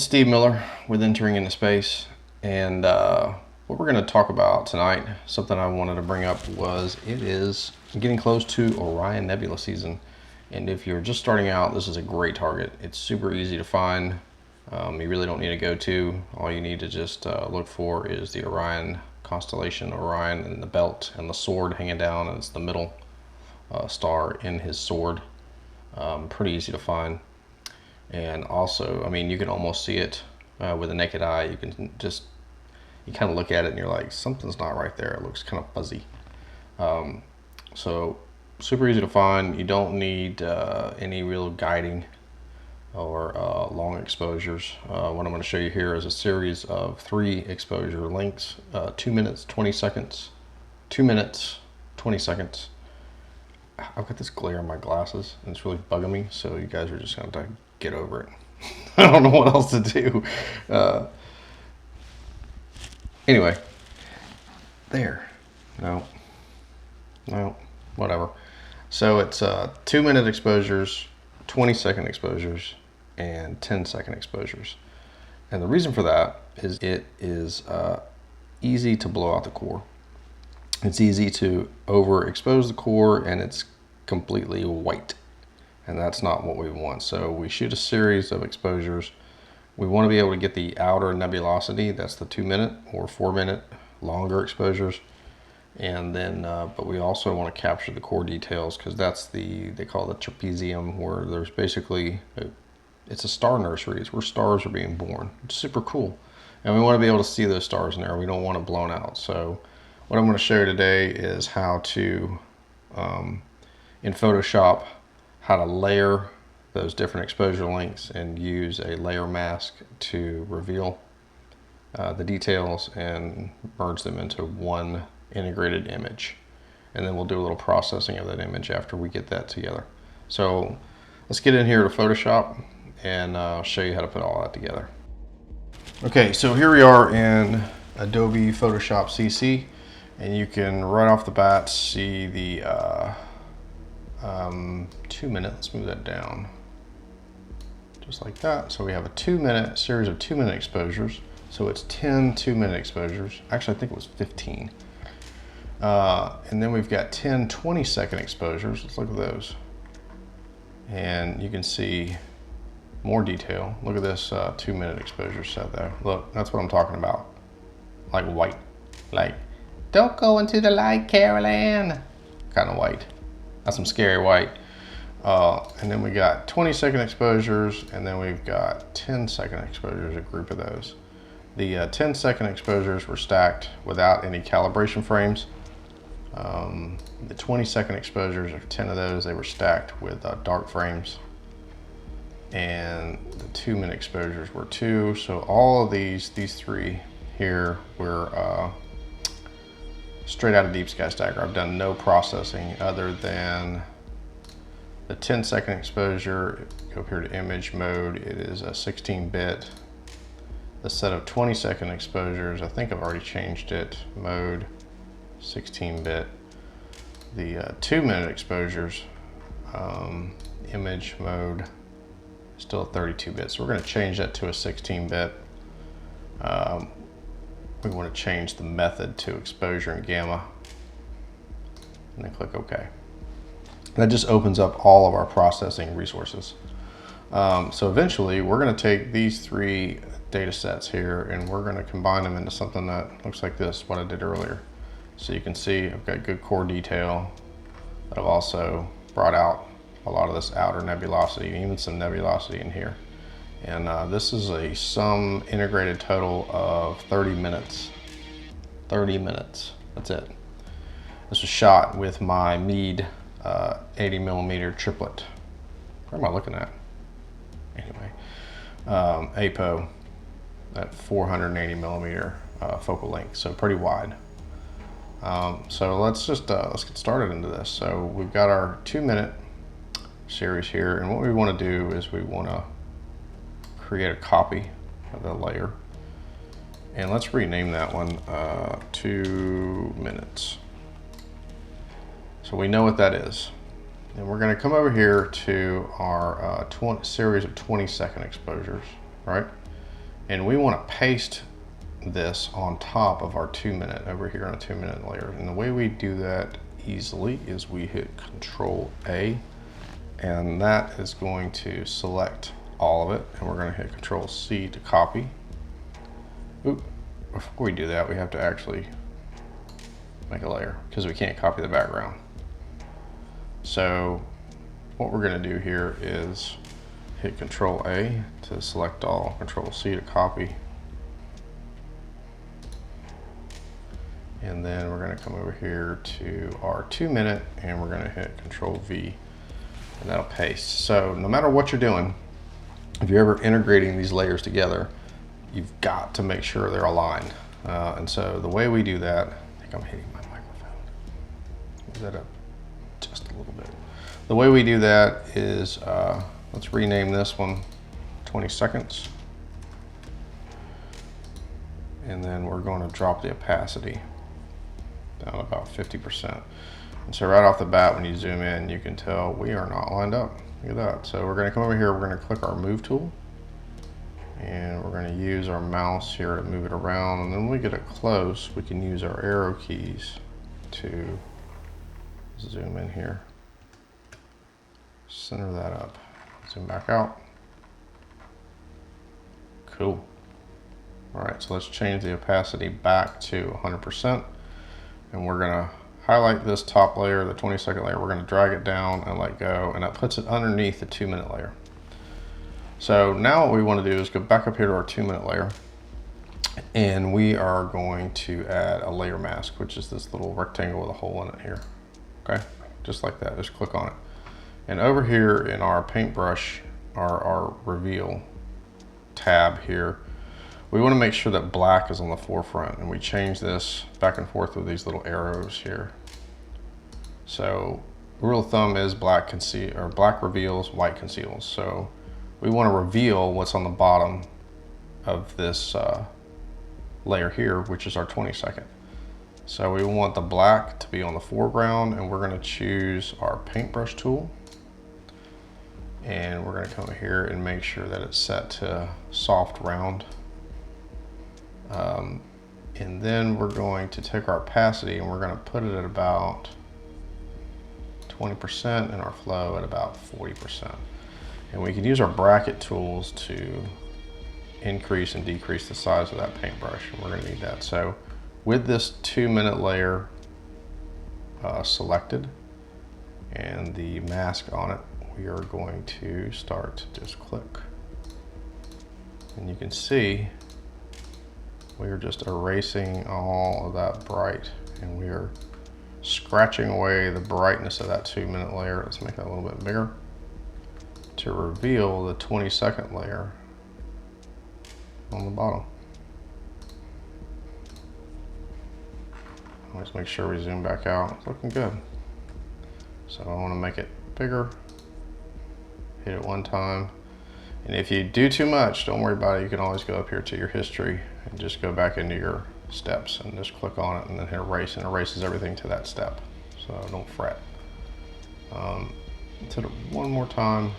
It's Steve Miller with Entering into Space, and what we're going to talk about tonight, something I wanted to bring up was it is getting close to Orion Nebula season, and if you're just starting out, this is a great target. It's super easy to find. You really don't need to go to. All you need to just look for is the Orion constellation, Orion, and the belt and the sword hanging down, and it's the middle star in his sword. Pretty easy to find. And also, I mean, you can almost see it with the naked eye. You can just, you kind of look at it and you're like, something's not right there. It looks kind of fuzzy. So super easy to find. You don't need any real guiding or long exposures. What I'm going to show you here is a series of 3 exposure lengths, 2 minutes, 20 seconds, 2 minutes, 20 seconds. I've got this glare on my glasses and it's really bugging me, so you guys are just going to get over it. I don't know what else to do. Anyway, there. No, whatever. So it's 2 minute exposures, 20-second exposures, and 10-second exposures. And the reason for that is it is easy to blow out the core. It's easy to overexpose the core, and it's completely white. And that's not what we want. So we shoot a series of exposures. We want to be able to get the outer nebulosity. That's the 2 minute or 4 minute longer exposures. And then, but we also want to capture the core details, because that's they call it the trapezium, where there's basically, it's a star nursery. It's where stars are being born. It's super cool. And we want to be able to see those stars in there. We don't want it blown out. So what I'm going to show you today is how to, in Photoshop, how to layer those different exposure lengths and use a layer mask to reveal the details and merge them into one integrated image. And then we'll do a little processing of that image after we get that together. So let's get in here to Photoshop and I'll show you how to put all that together. Okay, so here we are in Adobe Photoshop Cc, and you can right off the bat see the 2 minute, let's move that down, just like that. So we have a 2 minute series of 2 minute exposures. So it's 10 2 minute exposures. Actually, I think it was 15. And then we've got 10 20-second exposures. Let's look at those. And you can see more detail. Look at this 2 minute exposure set there. Look, that's what I'm talking about. Like white. Like, don't go into the light, Carol Ann. Kind of white. That's some scary white. And then we got 20-second exposures, and then we've got 10-second exposures, a group of those. The 10-second exposures were stacked without any calibration frames. The 20-second exposures, or 10 of those, they were stacked with dark frames. And the 2 minute exposures were 2. So all of these 3 here were straight out of Deep Sky Stacker. I've done no processing other than the 10-second exposure. Go up here to image mode. It is a 16-bit. The set of 20-second exposures, I think I've already changed it. Mode, 16-bit. The 2 minute exposures, image mode, still 32-bit. So we're going to change that to a 16-bit. We want to change the method to exposure and gamma, and then click OK. That just opens up all of our processing resources. So eventually we're going to take these 3 data sets here and we're going to combine them into something that looks like this, what I did earlier. So you can see I've got good core detail, but I've also brought out a lot of this outer nebulosity, and even some nebulosity in here. And this is a sum integrated total of 30 minutes. 30 minutes, that's it. This was shot with my Meade 80mm triplet. What am I looking at? Anyway, APO at 480mm focal length, so pretty wide. So let's get started into this. So we've got our 2 minute series here, and what we want to do is we want to create a copy of the layer, and let's rename that one 2 minutes. So we know what that is. And we're going to come over here to our series of 20-second exposures, right? And we want to paste this on top of our 2 minute over here on a 2 minute layer. And the way we do that easily is we hit Control A, and that is going to select all of it, and we're going to hit Control C to copy. Oop, before we do that, we have to actually make a layer because we can't copy the background. So what we're going to do here is hit Control A to select all, Control C to copy, and then we're going to come over here to our 2 minute and we're going to hit Control V, and that'll paste. So no matter what you're doing, if you're ever integrating these layers together, you've got to make sure they're aligned. And so the way we do that, I think I'm hitting my microphone. Move that up just a little bit. The way we do that is, let's rename this one 20 seconds. And then we're going to drop the opacity down about 50%. And so right off the bat, when you zoom in, you can tell we are not lined up. Look at that. So we're going to come over here, we're going to click our move tool, and we're going to use our mouse here to move it around. And then when we get it close, we can use our arrow keys to zoom in here. Center that up. Zoom back out. Cool. All right, so let's change the opacity back to 100%. And we're going to highlight this top layer, the 20-second layer. We're going to drag it down and let go, and that puts it underneath the 2 minute layer. So now what we want to do is go back up here to our 2 minute layer, and we are going to add a layer mask, which is this little rectangle with a hole in it here. Okay, just like that, just click on it. And over here in our paintbrush, our reveal tab here, we want to make sure that black is on the forefront, and we change this back and forth with these little arrows here. So rule of thumb is black reveals, white conceals. So we want to reveal what's on the bottom of this layer here, which is our 20-second. So we want the black to be on the foreground, and we're going to choose our paintbrush tool. And we're going to come here and make sure that it's set to soft round. And then we're going to take our opacity and we're going to put it at about 20% and our flow at about 40%. And we can use our bracket tools to increase and decrease the size of that paintbrush. And we're going to need that. So with this 2 minute layer selected and the mask on it, we are going to start to just click. And you can see we are just erasing all of that bright, and we are scratching away the brightness of that 2 minute layer. Let's make that a little bit bigger to reveal the 20-second layer on the bottom. Let's make sure we zoom back out. It's looking good. So I want to make it bigger. Hit it one time. And if you do too much, don't worry about it. You can always go up here to your history and just go back into your steps and just click on it and then hit erase, and erases everything to that step. So don't fret. Let's hit it one more time.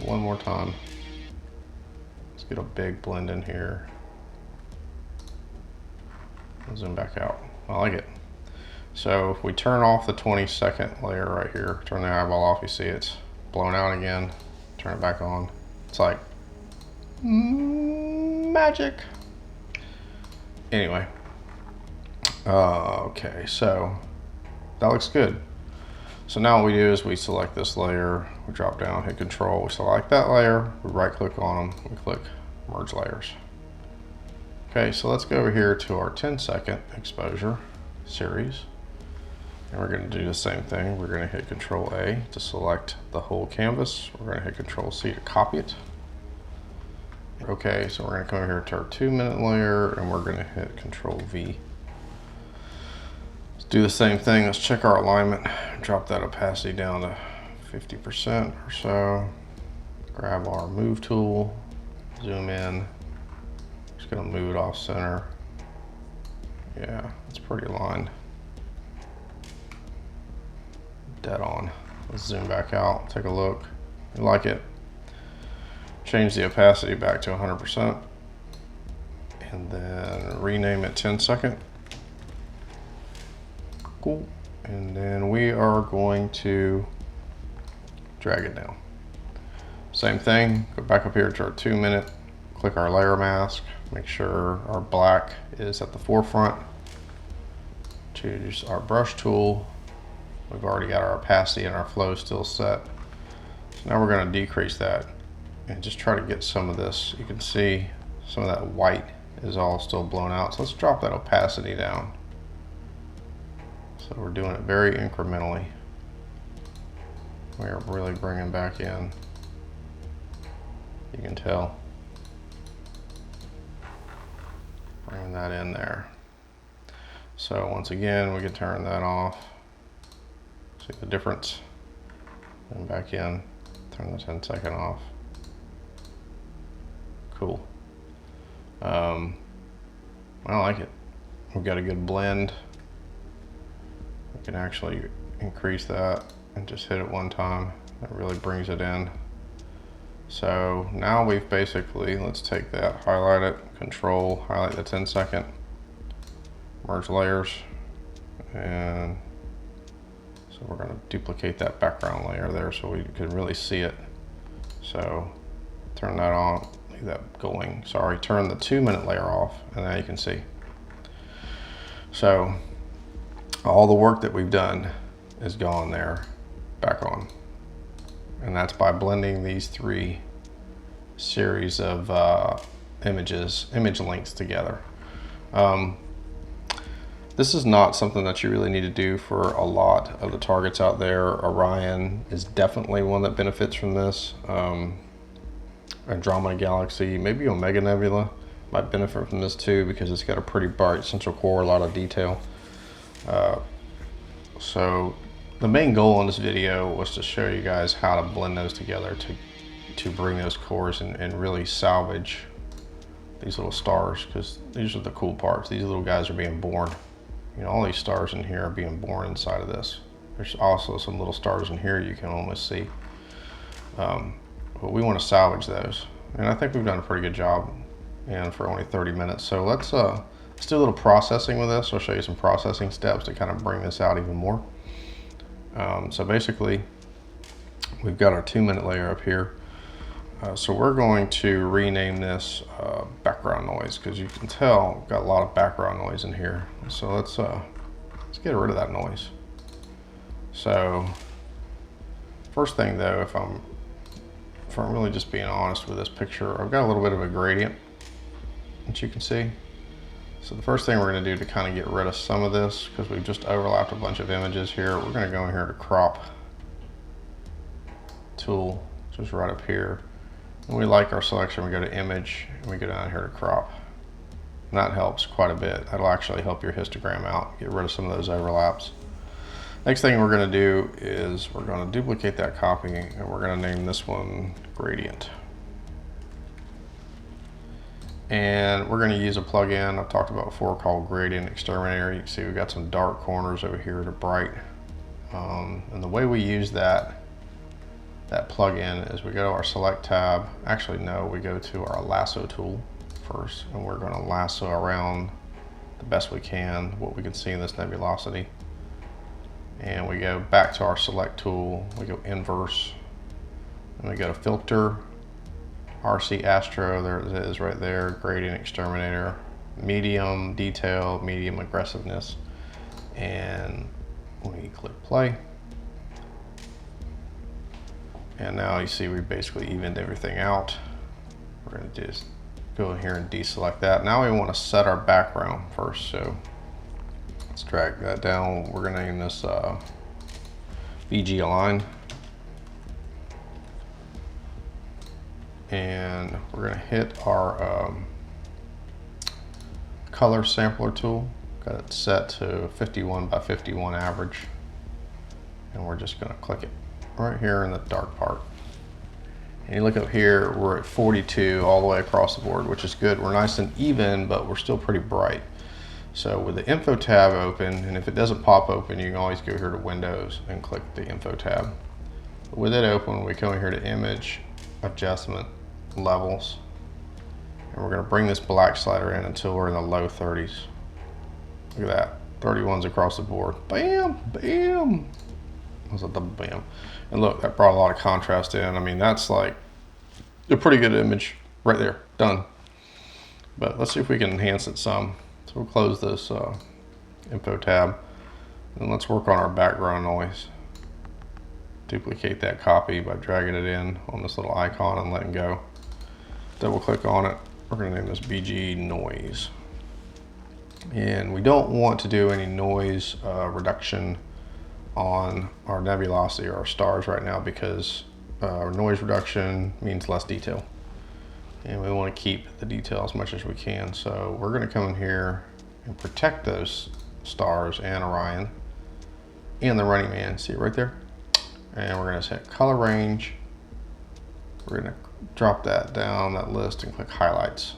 One more time. Let's get a big blend in here. I'll zoom back out. I like it. So if we turn off the 20-second layer right here, turn the eyeball off, you see it's blown out again. Turn it back on. It's like magic. Anyway, okay, so that looks good. So now what we do is we select this layer, we drop down, hit Control, we select that layer, we right click on them, we click Merge Layers. Okay, so let's go over here to our 10-second exposure series. And we're going to do the same thing. We're going to hit Control A to select the whole canvas. We're going to hit Control C to copy it. Okay, so we're going to come over here to our 2 minute layer, and we're going to hit Control V. Let's do the same thing. Let's check our alignment. Drop that opacity down to 50% or so. Grab our move tool, zoom in. Just going to move it off center. Yeah, it's pretty aligned. Dead on. Let's zoom back out, take a look. You like it. Change the opacity back to 100%. and then rename it 10 second. Cool. And then we are going to drag it down. Same thing, go back up here to our 2 minute, click our layer mask, make sure our black is at the forefront. Choose our brush tool. We've already got our opacity and our flow still set. So now we're going to decrease that and just try to get some of this. You can see some of that white is all still blown out. So let's drop that opacity down. So we're doing it very incrementally. We're really bringing back in. You can tell. Bring that in there. So once again, we can turn that off. See the difference? And back in, turn the 10 second off. Cool. I like it. We've got a good blend. We can actually increase that and just hit it one time. That really brings it in. So now we've basically, let's take that, highlight it, control, highlight the 10 second, merge layers, and so we're going to duplicate that background layer there so we can really see it. So turn that on, leave that going, sorry, turn the 2 minute layer off, and now you can see. So all the work that we've done is gone there, back on. And that's by blending these three series of image links together. This is not something that you really need to do for a lot of the targets out there. Orion is definitely one that benefits from this. Andromeda Galaxy, maybe Omega Nebula might benefit from this too, because it's got a pretty bright central core, a lot of detail. So the main goal in this video was to show you guys how to blend those together to bring those cores and really salvage these little stars, because these are the cool parts. These little guys are being born. You know, all these stars in here are being born inside of this. There's also some little stars in here you can almost see. But we want to salvage those. And I think we've done a pretty good job, and for only 30 minutes. So let's do a little processing with this. I'll show you some processing steps to kind of bring this out even more. So basically, we've got our 2 minute layer up here. So we're going to rename this background noise, because you can tell we've got a lot of background noise in here. So let's get rid of that noise. So first thing though, if I'm really just being honest with this picture, I've got a little bit of a gradient that you can see. So the first thing we're going to do to kind of get rid of some of this, because we've just overlapped a bunch of images here, we're going to go in here to crop tool, just right up here. And we like our selection, we go to image, and we go down here to crop. And that helps quite a bit. That'll actually help your histogram out, get rid of some of those overlaps. Next thing we're going to do is we're going to duplicate that copy, and we're going to name this one gradient. And we're going to use a plugin I've talked about before called Gradient Exterminator. You can see we've got some dark corners over here to bright. And the way we use that plugin is we go to our select tab. Actually, no, we go to our lasso tool first, and we're going to lasso around the best we can what we can see in this nebulosity. And we go back to our select tool, we go inverse, and we go to filter, RC Astro, there it is right there, Gradient Exterminator, medium detail, medium aggressiveness, and we click play. And now you see we basically evened everything out. We're going to just go in here and deselect that. Now we want to set our background first, so let's drag that down. We're going to name this VG Align. And we're going to hit our color sampler tool. Got it set to 51 by 51 average. And we're just going to click it right here in the dark part. And you look up here, we're at 42 all the way across the board, which is good. We're nice and even, but we're still pretty bright. So with the info tab open, and if it doesn't pop open, you can always go here to Windows and click the info tab. With it open, we come here to image, adjustment, levels, And we're going to bring this black slider in until we're in the low 30s. Look at that, 31s across the board. Bam, bam. That was a double bam. And look, that brought a lot of contrast in. I mean, that's like a pretty good image right there, done. But let's see if we can enhance it some. So we'll close this info tab, and let's work on our background noise. Duplicate that copy by dragging it in on this little icon and letting go. Double click on it. We're going to name this BG noise. And we don't want to do any noise reduction on our nebulosity or our stars right now, because our noise reduction means less detail. And we want to keep the detail as much as we can. So we're going to come in here and protect those stars and Orion and the Running Man. See it right there? And we're going to set color range. We're going to drop that down that list and click highlights.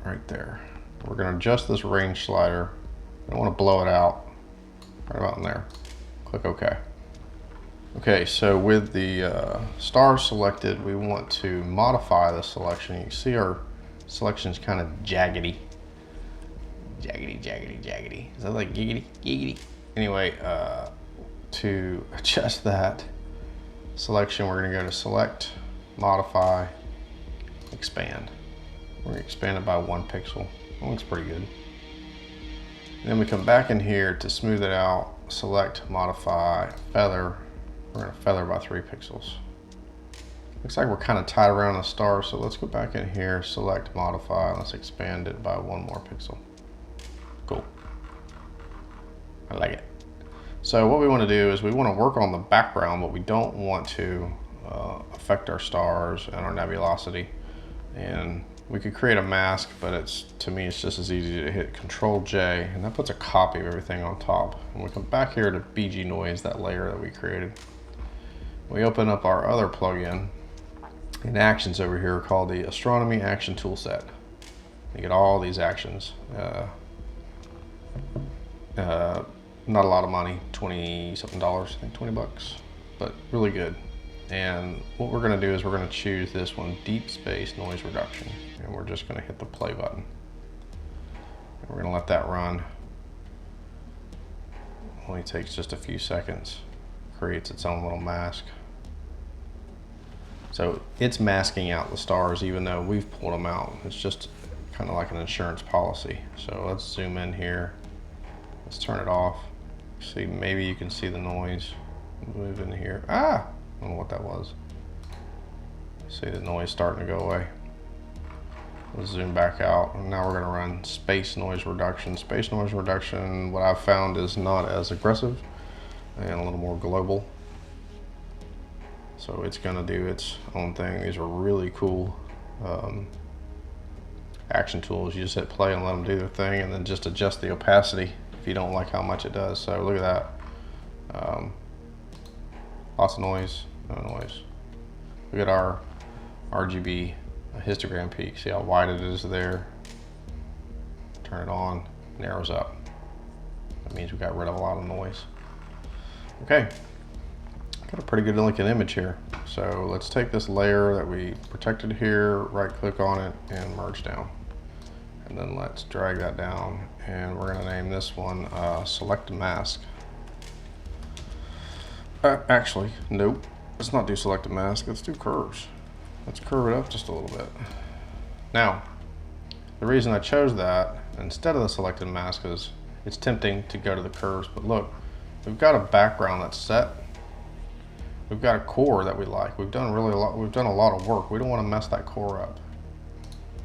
Right there. We're going to adjust this range slider. I don't want to blow it out. Right about in there. Click OK. Okay, so with the stars selected, we want to modify the selection. You can see our selection is kind of jaggedy. Jaggedy, jaggedy, jaggedy. Is that like giggity, giggity? Anyway, to adjust that selection, we're going to go to Select, Modify, Expand. We're going to expand it by 1 pixel. That looks pretty good. And then we come back in here to smooth it out, Select, Modify, Feather. We're going to feather by 3 pixels. Looks like we're kind of tied around the star, so let's go back in here, Select, Modify, and let's expand it by 1 more pixel. Cool. I like it. So what we want to do is we want to work on the background, but we don't want to affect our stars and our nebulosity. And we could create a mask, but to me it's just as easy to hit Control J, and that puts a copy of everything on top. And we come back here to BG noise, that layer that we created. We open up our other plugin in actions over here called the Astronomy Action Toolset. You get all these actions. Not a lot of money, $20-something, I think 20 bucks, but really good. And what we're going to do is we're going to choose this one, Deep Space Noise Reduction, and we're just going to hit the play button. And we're going to let that run. Only takes just a few seconds. Creates its own little mask. So it's masking out the stars even though we've pulled them out. It's just kind of like an insurance policy. So let's zoom in here. Let's turn it off. See, maybe you can see the noise. Move in here. Ah! I don't know what that was. See the noise starting to go away. Let's zoom back out. And now we're going to run space noise reduction. Space noise reduction, what I've found, is not as aggressive and a little more global. So it's going to do its own thing. These are really cool action tools. You just hit play and let them do their thing, and then just adjust the opacity if you don't like how much it does. So look at that. Lots of noise, no noise. Look at our RGB histogram peak. See how wide it is there? Turn it on, narrows up. That means we got rid of a lot of noise. Okay, got a pretty good looking image here. So let's take this layer that we protected here, right click on it and merge down. And then let's drag that down, and we're gonna name this one Select Mask. Actually, nope. Let's not do Select a Mask, let's do curves. Let's curve it up just a little bit. Now, the reason I chose that instead of the Selected Mask is it's tempting to go to the curves, but look, we've got a background that's set. We've got a core that we like. We've done a lot of work. We don't want to mess that core up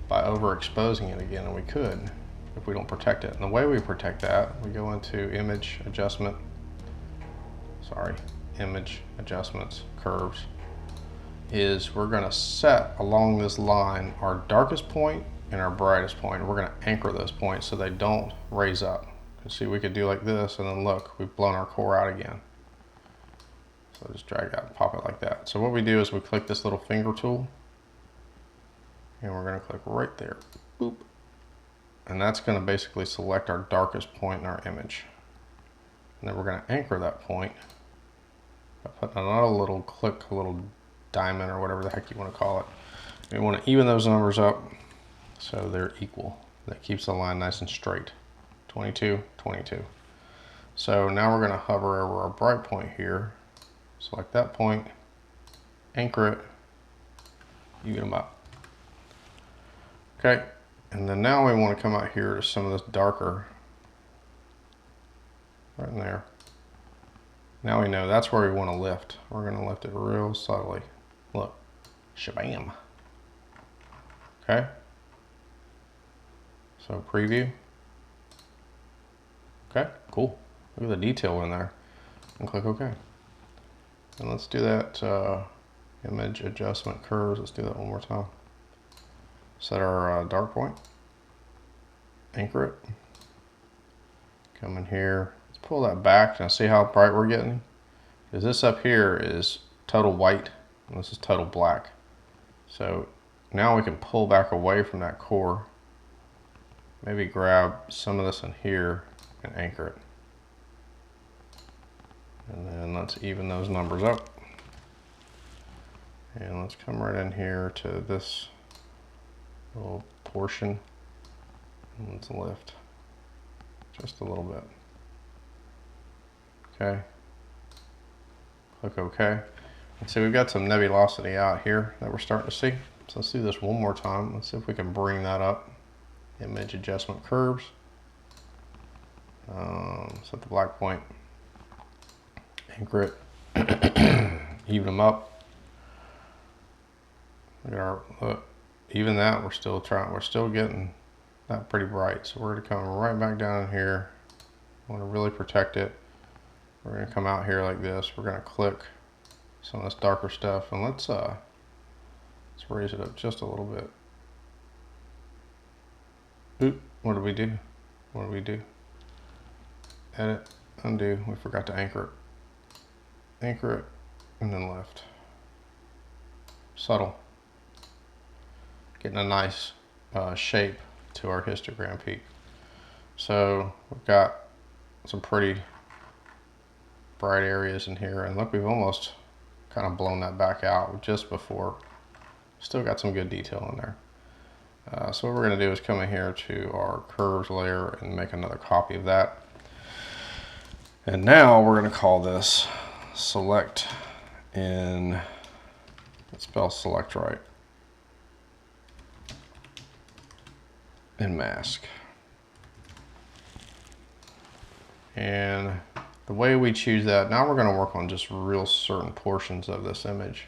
by overexposing it again, and we could if we don't protect it. And the way we protect that, we go into Image Adjustment, Image Adjustments, Curves, is we're going to set along this line our darkest point and our brightest point. And we're going to anchor those points so they don't raise up. You see, we could do like this, and then look, we've blown our core out again. So just drag that and pop it like that. So what we do is we click this little finger tool, and we're going to click right there. Boop. And that's going to basically select our darkest point in our image. And then we're going to anchor that point by putting another little click, a little diamond or whatever the heck you want to call it. We want to even those numbers up so they're equal. That keeps the line nice and straight. 22, 22. So now we're going to hover over our bright point here. Select that point, anchor it, even them up. Okay, and then now we want to come out here to some of this darker, right in there. Now we know that's where we want to lift. We're going to lift it real subtly. Look, shabam. Okay, so preview. Okay, cool. Look at the detail in there. And click OK. And let's do that image adjustment curves. Let's do that one more time. Set our dark point. Anchor it. Come in here. Let's pull that back. Now see how bright we're getting? Because this up here is total white and this is total black. So now we can pull back away from that core. Maybe grab some of this in here and anchor it. And then let's even those numbers up. And let's come right in here to this little portion. And let's lift just a little bit. Okay. Click OK. And see we've got some nebulosity out here that we're starting to see. So let's do this one more time. Let's see if we can bring that up. Image adjustment curves. Set the black point. Anchor it. Even them up. Look at our look. Even that we're still getting that pretty bright. So we're gonna come right back down in here. Want to really protect it. We're gonna come out here like this. We're gonna click some of this darker stuff and let's raise it up just a little bit. Oop, what did we do? What did we do? Edit, undo, we forgot to anchor it. Anchor it, and then lift. Subtle. Getting a nice shape to our histogram peak. So we've got some pretty bright areas in here, and look, we've almost kind of blown that back out just before. Still got some good detail in there. So what we're going to do is come in here to our curves layer and make another copy of that. And now we're going to call this select in, let's spell select right, in mask. And the way we choose that, now we're going to work on just real certain portions of this image.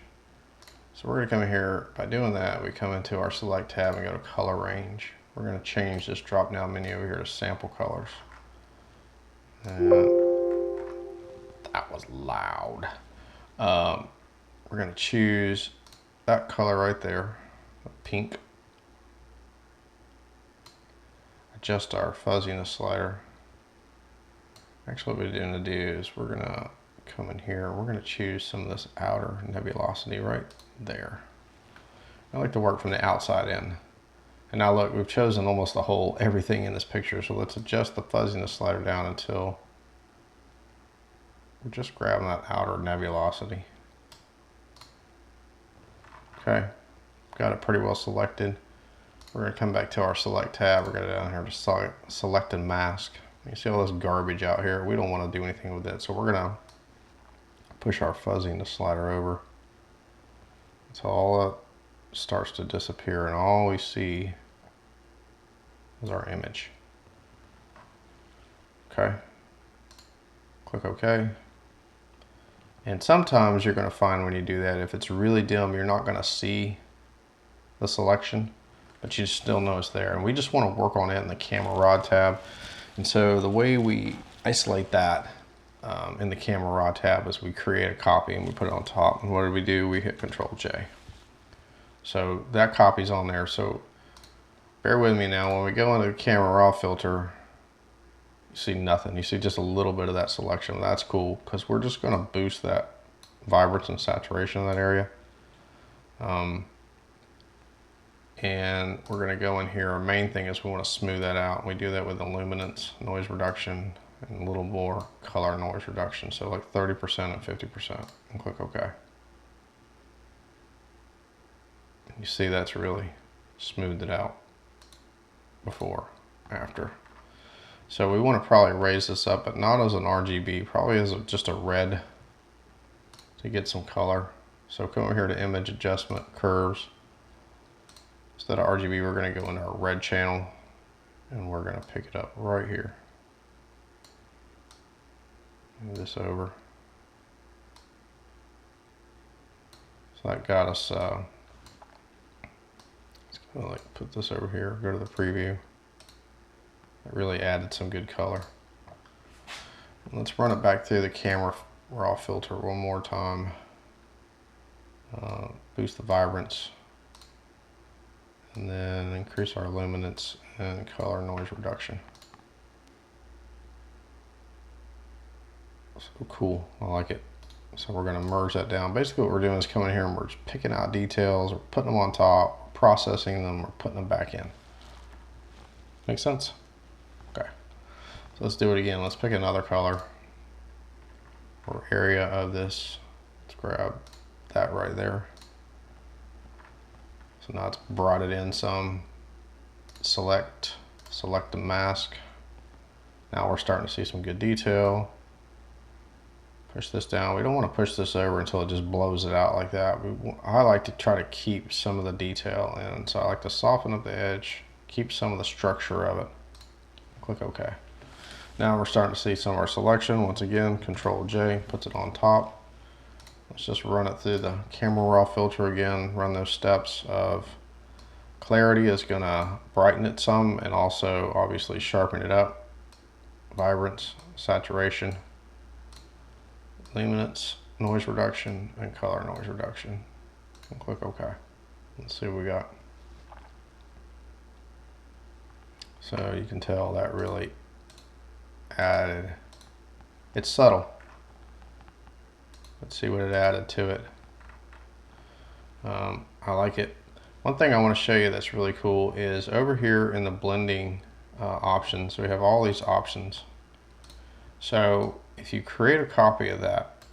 So we're going to come in here, by doing that, we come into our select tab and go to color range. We're going to change this drop down menu over here to sample colors. And that was loud. We're going to choose that color right there, pink. Adjust our fuzziness slider. Actually, what we're going to do is we're going to come in here. We're going to choose some of this outer nebulosity right there. I like to work from the outside in. And now look, we've chosen almost the whole everything in this picture. So let's adjust the fuzziness slider down until we're just grabbing that outer nebulosity. Okay, got it pretty well selected. We're going to come back to our select tab. We're going to go down here to select and mask. You see all this garbage out here. We don't want to do anything with it. So we're going to push our fuzziness slider over until all that starts to disappear and all we see is our image. Okay. Click OK. And sometimes you're going to find when you do that, if it's really dim, you're not going to see the selection, but you still know it's there. And we just want to work on it in the camera rod tab. And so the way we isolate that in the camera raw tab is we create a copy and we put it on top. And what do? We hit Control J. So that copy's on there. So bear with me now. When we go into the camera raw filter, you see nothing. You see just a little bit of that selection. That's cool because we're just going to boost that vibrance and saturation in that area. And we're going to go in here. Our main thing is we want to smooth that out. We do that with illuminance, noise reduction, and a little more color noise reduction. So like 30% and 50%, and click OK. You see that's really smoothed it out before, after. So we want to probably raise this up, but not as an RGB, probably as just a red to get some color. So come over here to image adjustment, curves. Instead of RGB, we're going to go in our red channel and we're going to pick it up right here. Move this over. So that got us, let's go like put this over here, go to the preview. It really added some good color. Let's run it back through the camera raw filter one more time. Boost the vibrance. And then increase our luminance and color noise reduction. So cool, I like it. So we're going to merge that down. Basically what we're doing is coming here and we're just picking out details, or putting them on top, processing them, or putting them back in. Make sense? Okay. So let's do it again. Let's pick another color or area of this. Let's grab that right there. So now it's brought it in some. Select the mask. Now we're starting to see some good detail. Push this down. We don't want to push this over until it just blows it out like that. I like to try to keep some of the detail in. So I like to soften up the edge, keep some of the structure of it. Click OK. Now we're starting to see some of our selection. Once again, Control J puts it on top. Let's just run it through the camera raw filter again, run those steps of clarity is going to brighten it some and also obviously sharpen it up. Vibrance, saturation, luminance, noise reduction, and color noise reduction. And click OK. Let's see what we got. So you can tell that really added, it's subtle. Let's see what it added to it. I like it. One thing I want to show you that's really cool is over here in the blending options, we have all these options. So if you create a copy of that,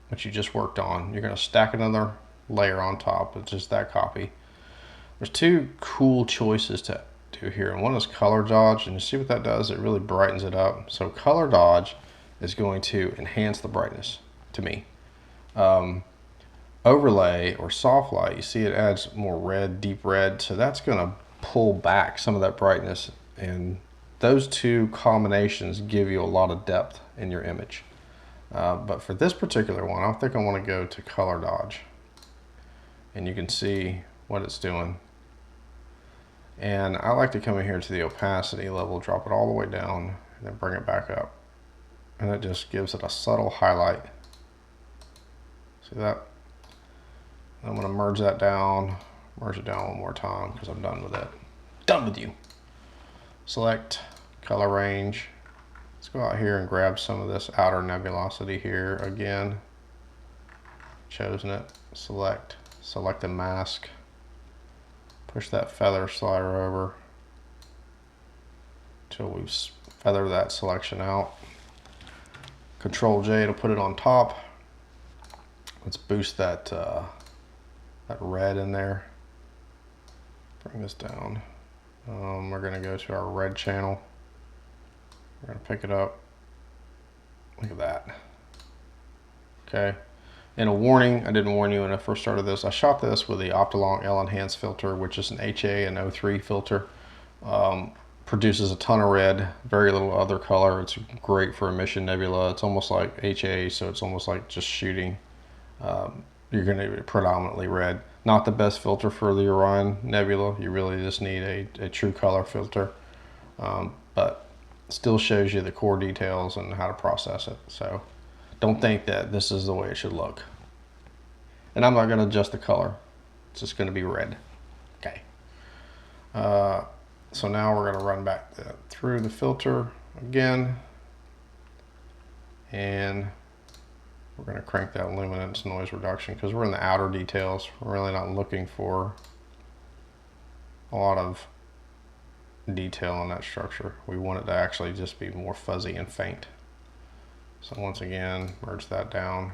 which you just worked on, you're going to stack another layer on top of just that copy. There's two cool choices to do here, and one is color dodge, and you see what that does? It really brightens it up. So color dodge is going to enhance the brightness to me. Overlay or soft light, you see it adds more red, deep red, so that's going to pull back some of that brightness, and those two combinations give you a lot of depth in your image. But for this particular one, I think I want to go to color dodge, and you can see what it's doing. And I like to come in here to the opacity level, drop it all the way down, and then bring it back up, and it just gives it a subtle highlight. See that? I'm going to merge that down, merge it down one more time because I'm done with it. Done with you. Select color range. Let's go out here and grab some of this outer nebulosity here again. Chosen it. Select the mask. Push that feather slider over until we feather that selection out. Control J to put it on top. Let's boost that red in there. Bring this down. We're going to go to our red channel. We're going to pick it up. Look at that. Okay. And a warning, I didn't warn you when I first started this. I shot this with the Optilong L Enhance filter, which is an HA and O3 filter. Produces a ton of red, very little other color. It's great for emission nebula. It's almost like HA, so it's almost like just shooting. You're going to be predominantly red. Not the best filter for the Orion Nebula. You really just need a true color filter, but still shows you the core details and how to process it. So don't think that this is the way it should look. And I'm not going to adjust the color. It's just going to be red. Okay. So now we're going to run back through the filter again, and we're going to crank that luminance noise reduction because we're in the outer details. We're really not looking for a lot of detail in that structure. We want it to actually just be more fuzzy and faint. So once again, merge that down.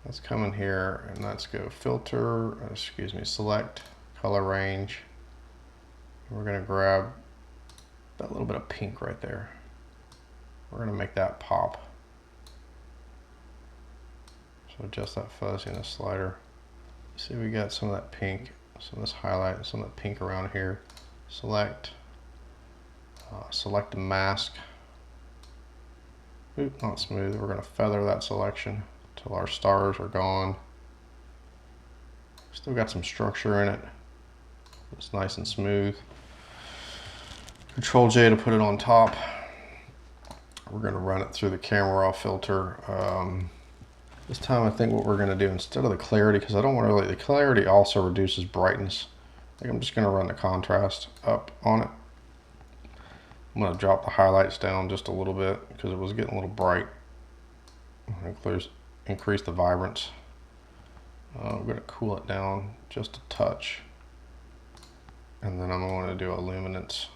Let's come in here and let's go filter, select color range. We're gonna grab that little bit of pink right there. We're gonna make that pop. So adjust that fuzziness slider. See, we got some of that pink, some of this highlight, some of that pink around here. Select the mask. Oop, not smooth. We're gonna feather that selection till our stars are gone. Still got some structure in it. It's nice and smooth. Control J to put it on top. We're gonna run it through the camera raw filter. This time I think what we're gonna do, instead of the clarity, because I don't want to really, the clarity also reduces brightness. I think I'm just gonna run the contrast up on it. I'm gonna drop the highlights down just a little bit because it was getting a little bright. Increase the vibrance. I'm gonna cool it down just a touch. And then I'm going to do a luminance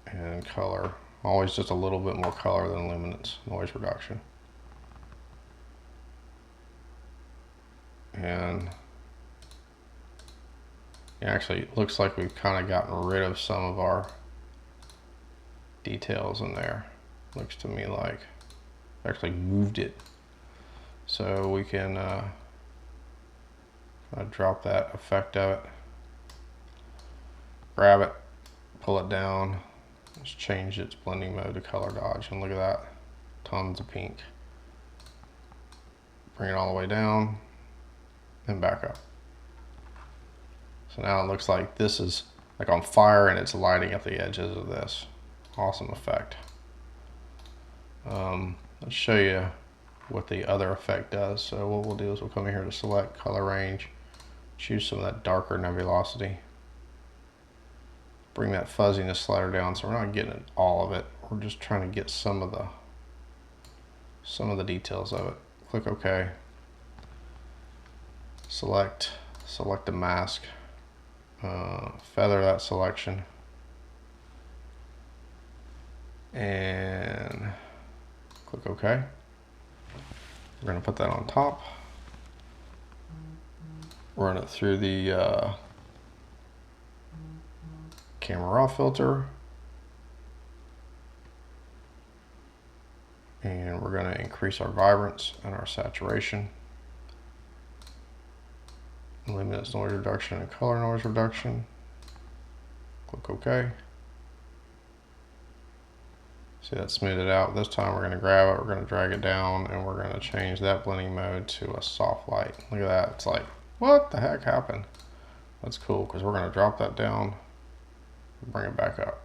and color. Always just a little bit more color than luminance, noise reduction. And actually it looks like we've kind of gotten rid of some of our details in there. Looks to me like actually moved it. So we can drop that effect of it. Grab it, pull it down, just change its blending mode to color dodge, and look at that, tons of pink. Bring it all the way down and back up. So now it looks like this is like on fire and it's lighting up the edges of this. Awesome effect. Let's show you what the other effect does. So what we'll do is we'll come in here to select color range, choose some of that darker nebulosity. Bring that fuzziness slider down so we're not getting all of it. We're just trying to get some of the details of it. Click OK. Select the mask. Feather that selection. And click OK. We're going to put that on top. Run it through the camera raw filter, and we're going to increase our vibrance and our saturation, luminance noise reduction and color noise reduction. Click OK. See that smoothed it out. This time we're going to grab it, we're going to drag it down, and we're going to change that blending mode to a soft light. Look at that. It's like, what the heck happened? That's cool because we're going to drop that down. Bring it back up.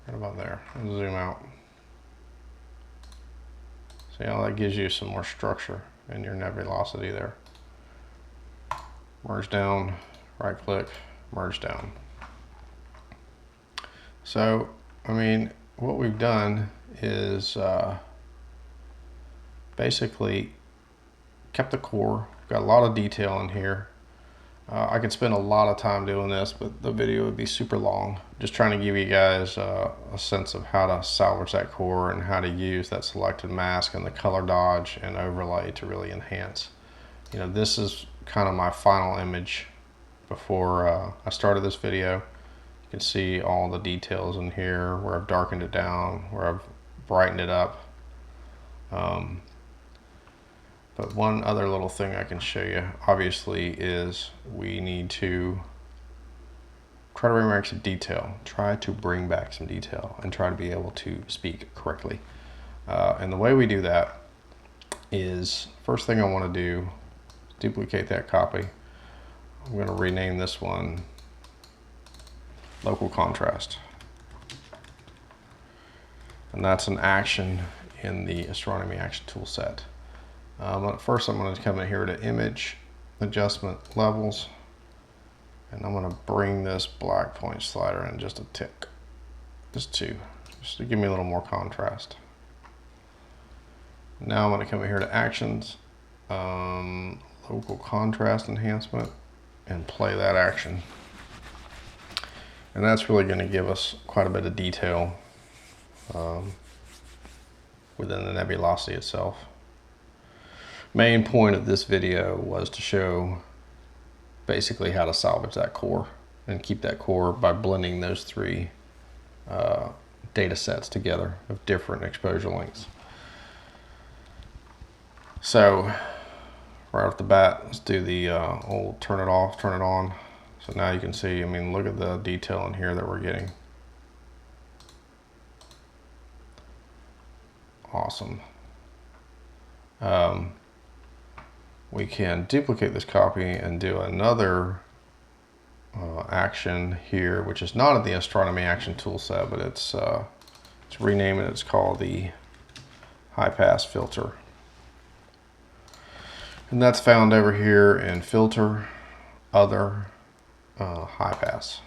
Right about there. And zoom out. See how that gives you some more structure in your nebulosity there. Merge down, right click, merge down. So, I mean, what we've done is basically kept the core. Got a lot of detail in here. I could spend a lot of time doing this, but the video would be super long. Just trying to give you guys a sense of how to salvage that core and how to use that selected mask and the color dodge and overlay to really enhance. You know, this is kind of my final image before I started this video. You can see all the details in here, where I've darkened it down, where I've brightened it up. But one other little thing I can show you, obviously, is we need to try to bring back some detail. Try to bring back some detail and try to be able to speak correctly. And the way we do that is, first thing I want to do, duplicate that copy. I'm going to rename this one Local Contrast. And that's an action in the Astronomy Action Tool set. First I'm going to come in here to Image, Adjustment, Levels, and I'm going to bring this black point slider in just a tick, just to give me a little more contrast. Now I'm going to come in here to Actions, Local Contrast Enhancement, and play that action. And that's really going to give us quite a bit of detail. within the nebulosity itself. Main point of this video was to show basically how to salvage that core and keep that core by blending those three data sets together of different exposure lengths. So right off the bat, let's do the old turn it off, turn it on. So now you can see, I mean, look at the detail in here that we're getting. Awesome. We can duplicate this copy and do another action here, which is not in the astronomy action tool set, but it's rename it. It's called the high pass filter, and that's found over here in filter, other, high pass.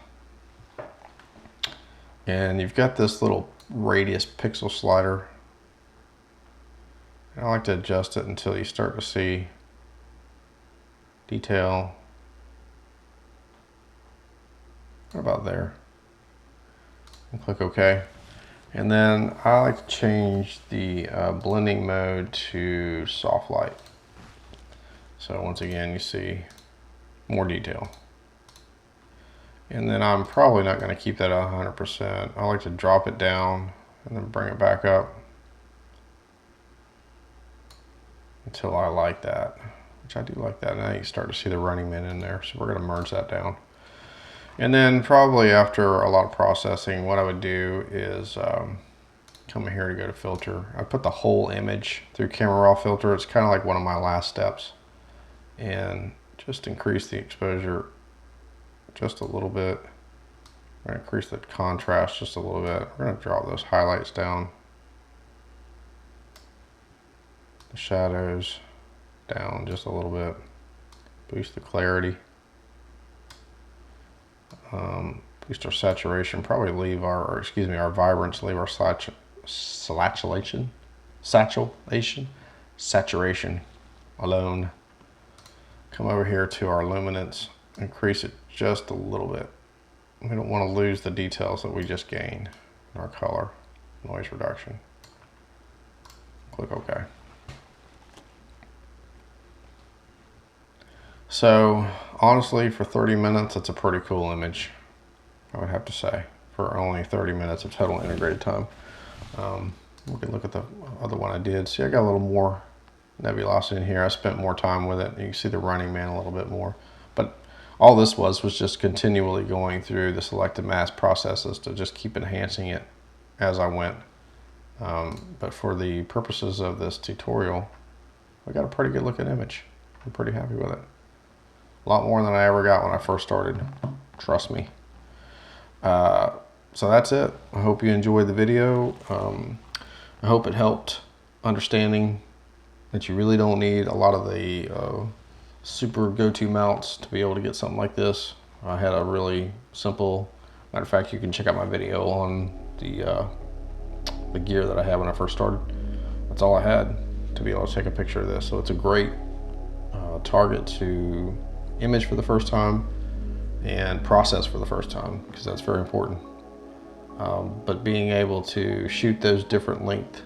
And you've got this little radius pixel slider. I like to adjust it until you start to see detail. What about there? And click OK. And then I like to change the blending mode to soft light. So once again, you see more detail. And then I'm probably not going to keep that 100%. I like to drop it down and then bring it back up until I like that, which I do like that. Now you start to see the Running Man in there. So we're going to merge that down. And then probably after a lot of processing, what I would do is come in here to go to filter. I put the whole image through camera raw filter. It's kind of like one of my last steps. And just increase the exposure just a little bit. We're going to increase the contrast just a little bit. We're going to drop those highlights down. The shadows down just a little bit. Boost the clarity. Boost our saturation. Probably leave our vibrance. Leave our saturation alone. Come over here to our luminance. Increase it just a little bit. We don't want to lose the details that we just gained in our color. Noise reduction. Click OK. So honestly, for 30 minutes, it's a pretty cool image, I would have to say, for only 30 minutes of total integrated time. We can look at the other one I did. See, I got a little more nebulosity in here. I spent more time with it. You can see the Running Man a little bit more. But all this was just continually going through the selected mask processes to just keep enhancing it as I went. But for the purposes of this tutorial, I got a pretty good looking image. I'm pretty happy with it. A lot more than I ever got when I first started, trust me. So that's it. I hope you enjoyed the video. I hope it helped understanding that you really don't need a lot of the super go-to mounts to be able to get something like this. I had a really simple, matter of fact, you can check out my video on the gear that I had when I first started. That's all I had to be able to take a picture of this. So it's a great target to image for the first time and process for the first time, because that's very important. But being able to shoot those different length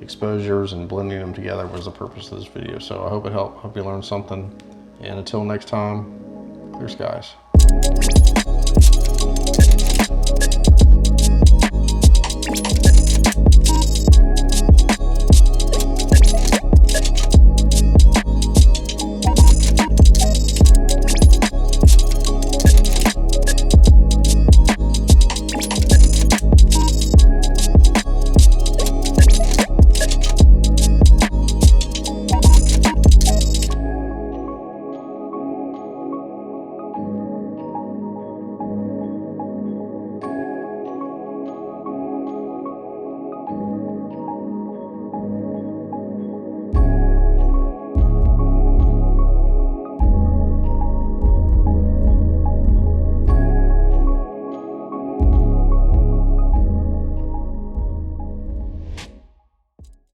exposures and blending them together was the purpose of this video. So I hope it helped. Hope you learned something. And until next time, clear skies.